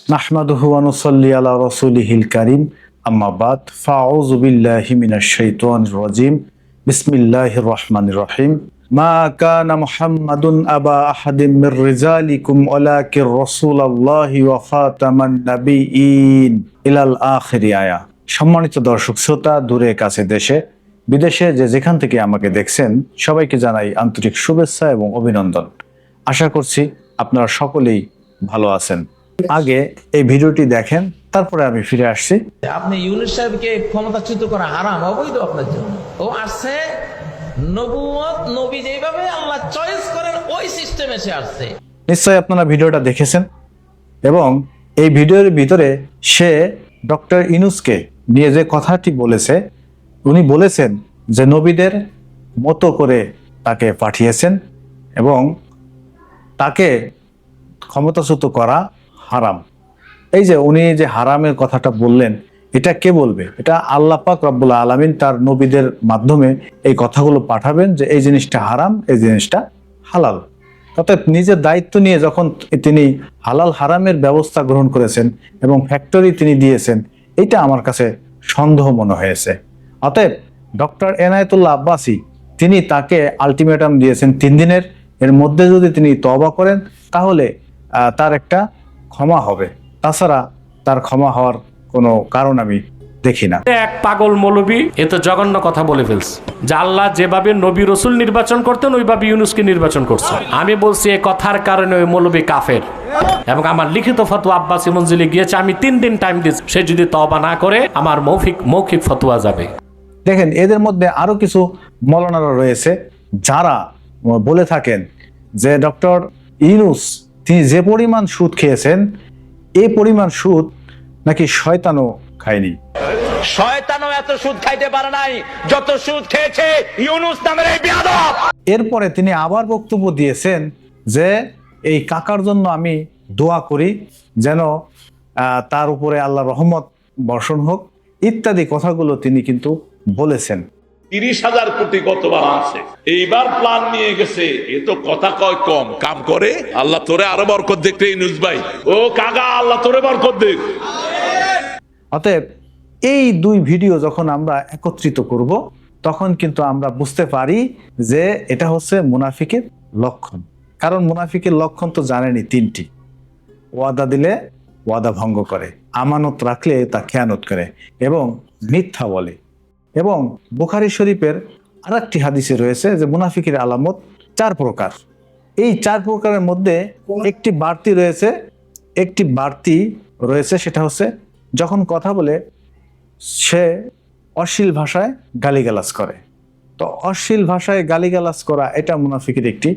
নাহমাদুহু ওয়া নুসাল্লি আলা রাসূলিহিল কারীম আম্মা বাদ ফাআউযু বিল্লাহি মিনাশ শাইতানির রাজীম বিসমিল্লাহির রহমানির রহিম মা কানা মুহাম্মাদুন আবা আহাদিম মির রিজালিকুম ওয়ালাকির রাসূলুল্লাহি ওয়া খাতামান নাবিয়্যিন ইলাল আখির আয়া। সম্মানিত দর্শক শ্রোতা, দূরে কাছে দেশে বিদেশে যে যেখান থেকে আমাকে দেখছেন সবাইকে জানাই আন্তরিক শুভেচ্ছা এবং অভিনন্দন। আশা করছি আপনারা সকলেই ভালো আছেন। আগে এই ভিডিওটি দেখেন, তারপরে আমি ফিরে আসছি। আপনি ইউনূস সাহেবকে ক্ষমতাচ্যুত করা হারাম, অবৈধ আপনার জন্য। ও আসছে নবুয়ত, নবী যেভাবে আল্লাহ চয়েস করেন ওই সিস্টেমে সে আসছে। নিশ্চয়ই আপনারা ভিডিওটা দেখেছেন এবং এই ভিডিওর ভিতরে সে ডক্টর ইউনূসকে নিয়ে যে কথাটি বলেছে, উনি বলেছেন যে নবীদের মতো করে তাকে পাঠিয়েছেন এবং তাকে ক্ষমতাচ্যুত করা হারাম। এই যে উনি যে হারামের কথাটা বললেন, এটা কে বলবে? এটা আল্লাহ পাক রব্বুল আলামিন তার নবীদের মাধ্যমে এই কথাগুলো পাঠাবেন যে এই জিনিসটা হারাম, এই জিনিসটা হালাল। অর্থাৎ নিজের দায়িত্ব নিয়ে যখন তিনি হালাল হারামের ব্যবস্থা গ্রহণ করেছেন এবং ফ্যাক্টরি তিনি দিয়েছেন, এটা আমার কাছে সন্দেহ মনে হয়েছে। অতএব ডক্টর এনায়েতুল্লাহ আব্বাসী তিনি তাকে আলটিমেটাম দিয়েছেন 3 দিনের, এর মধ্যে যদি তিনি তওবা করেন তাহলে তার একটা ক্ষমা হবে, তাছাড়া তার ক্ষমা হওয়ার কোনো কারণ আমি দেখি না। এক পাগল মৌলবী এত জঘন্য কথা বলে ফেলছে যে আল্লাহ যেভাবে নবী রসুল নির্বাচন করতেন ওইভাবে ইউনূসকে নির্বাচন করছে। আমি বলছি এই কথার কারণে ওই মৌলবী কাফের, এবং আমার লিখিত ফতোয়া আব্বাসী মঞ্জিলে গিয়েছে। আমি 3 দিন টাইম দিচ্ছি, সে যদি তওবা না করে আমার মৌখিক ফতোয়া যাবে। দেখেন, এদের মধ্যে আরো কিছু মৌলানারা রয়েছে যারা বলে থাকেন যে ডক্টর ইউনূস তিনি যে পরিমাণ সুদ খেয়েছেন এই পরিমাণ সুদ নাকি শয়তানও খায়নি। শয়তানও এত সুদ খাইতে পারে নাই যত সুদ খেয়েছে ইউনূস নামের এই বেয়াদব। এরপরে তিনি আবার বক্তব্য দিয়েছেন যে এই কাকার জন্য আমি দোয়া করি যেন তার উপরে আল্লাহ রহমত বর্ষণ হোক, ইত্যাদি কথাগুলো তিনি কিন্তু বলেছেন। 30,000 কোটি কতবার আছে, এইবার প্ল্যান নিয়ে গেছে। এ তো কথা কয় কম, কাম করে। আল্লাহ তোরে আরো বরকত দেখতে ইউনূস ভাই, ও কাকা আল্লাহ তোরে বরকত দেখ। অতএব এই 2 ভিডিও যখন আমরা একত্রিত করব তখন কিন্তু আমরা বুঝতে পারি যে এটা হচ্ছে মুনাফিকের লক্ষণ। কারণ মুনাফিকের লক্ষণ তো জানেনই 3টি: ওয়াদা দিলে ওয়াদা ভঙ্গ করে, আমানত রাখলে তা খেয়ানত করে এবং মিথ্যা বলে। এবং বুখারী শরীফের আরেকটি হাদিসে রয়েছে যে মুনাফিকের আলামত 4 প্রকার। এই 4 প্রকারের মধ্যে একটি বাড়তি রয়েছে, সেটা হচ্ছে যখন কথা বলে সে অশ্লীল ভাষায় গালিগালাজ করে। তো অশ্লীল ভাষায় গালিগালাজ করা এটা মুনাফিকের একটি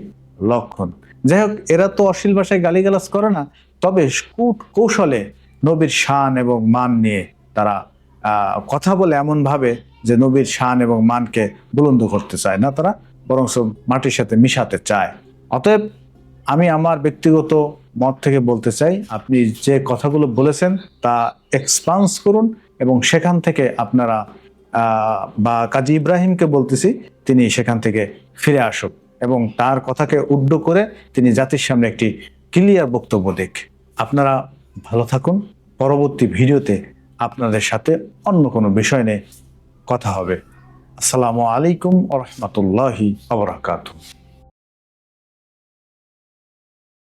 লক্ষণ। যাই হোক, এরা তো অশ্লীল ভাষায় গালিগালাজ করে না, তবে কূট কৌশলে নবীর শান এবং মান নিয়ে তারা কথা বলে এমন ভাবে যে নবীর শান এবং মানকে বুলন্দ করতে চায় না, তারা বরং মাটির সাথে মিশাতে চায়। অতএব আমি আমার ব্যক্তিগত মত থেকে বলতে চাই, আপনি যে কথাগুলো বলেছেন তা এক্সপান্স করুন এবং সেখান থেকে আপনারা বা কাজী ইব্রাহিমকে বলতেছি তিনি সেখান থেকে ফিরে আসুক এবং তার কথাকে উড্ড করে তিনি জাতির সামনে একটি ক্লিয়ার বক্তব্য দেখ। আপনারা ভালো থাকুন। পরবর্তী ভিডিওতে আপনাদের সাথে অন্য কোনো বিষয় নিয়ে কথা হবে। আসসালামু আলাইকুম ওয়া রাহমাতুল্লাহি ওয়া বারাকাতুহু।